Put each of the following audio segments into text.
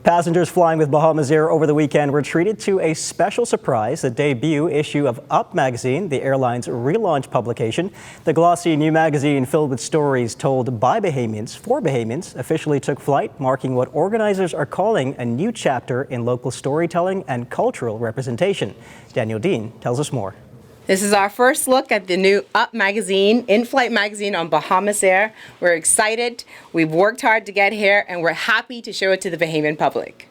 Passengers flying with Bahamasair over the weekend were treated to a special surprise, the debut issue of Up magazine, the airline's relaunch publication. The glossy new magazine filled with stories told by Bahamians for Bahamians officially took flight, marking what organizers are calling a new chapter in local storytelling and cultural representation. Daniel Dean tells us more. This is our first look at the new Up magazine, in-flight magazine on Bahamasair. We're excited, we've worked hard to get here, and we're happy to show it to the Bahamian public.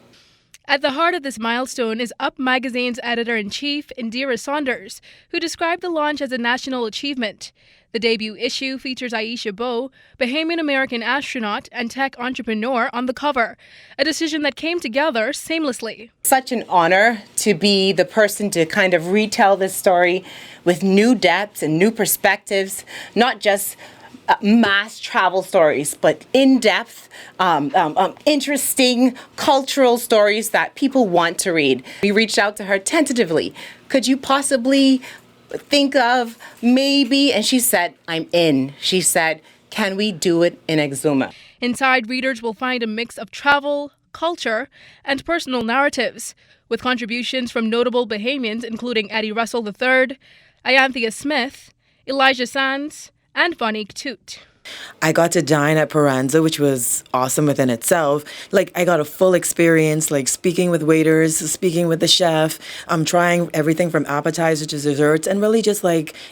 At the heart of this milestone is Up magazine's editor-in-chief, Indira Saunders, who described the launch as a national achievement. The debut issue features Aisha Bowe, Bahamian-American astronaut and tech entrepreneur, on the cover, a decision that came together seamlessly. Such an honor to be the person to kind of retell this story with new depths and new perspectives, not just mass travel stories, but in-depth, interesting cultural stories that people want to read. We reached out to her tentatively. Could you possibly think of maybe? And she said, I'm in. She said, can we do it in Exuma? Inside, readers will find a mix of travel, culture, and personal narratives, with contributions from notable Bahamians including Eddie Russell III, Ianthea Smith, Elijah Sands, and Vonique Toot. I got to dine at Paranza, which was awesome within itself. I got a full experience, speaking with waiters, speaking with the chef, trying everything from appetizers to desserts, and really just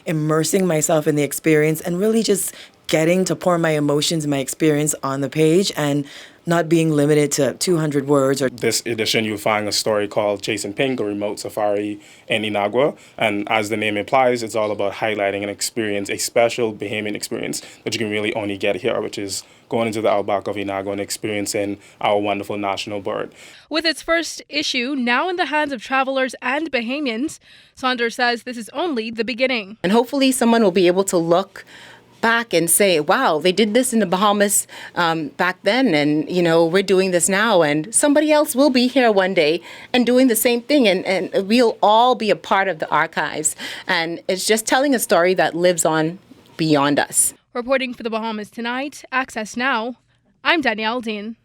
immersing myself in the experience and really just getting to pour my emotions and my experience on the page and not being limited to 200 words. This edition, you'll find a story called Chasing Pink, a remote safari in Inagua. And as the name implies, it's all about highlighting an experience, a special Bahamian experience that you can really only get here, which is going into the outback of Inagua and experiencing our wonderful national bird. With its first issue now in the hands of travelers and Bahamians, Saunders says this is only the beginning. And hopefully someone will be able to look back and say, wow, they did this in the Bahamas back then, and we're doing this now, and somebody else will be here one day and doing the same thing, and we'll all be a part of the archives. And it's just telling a story that lives on beyond us. Reporting for the Bahamas Tonight, Access Now, I'm Danielle Dean.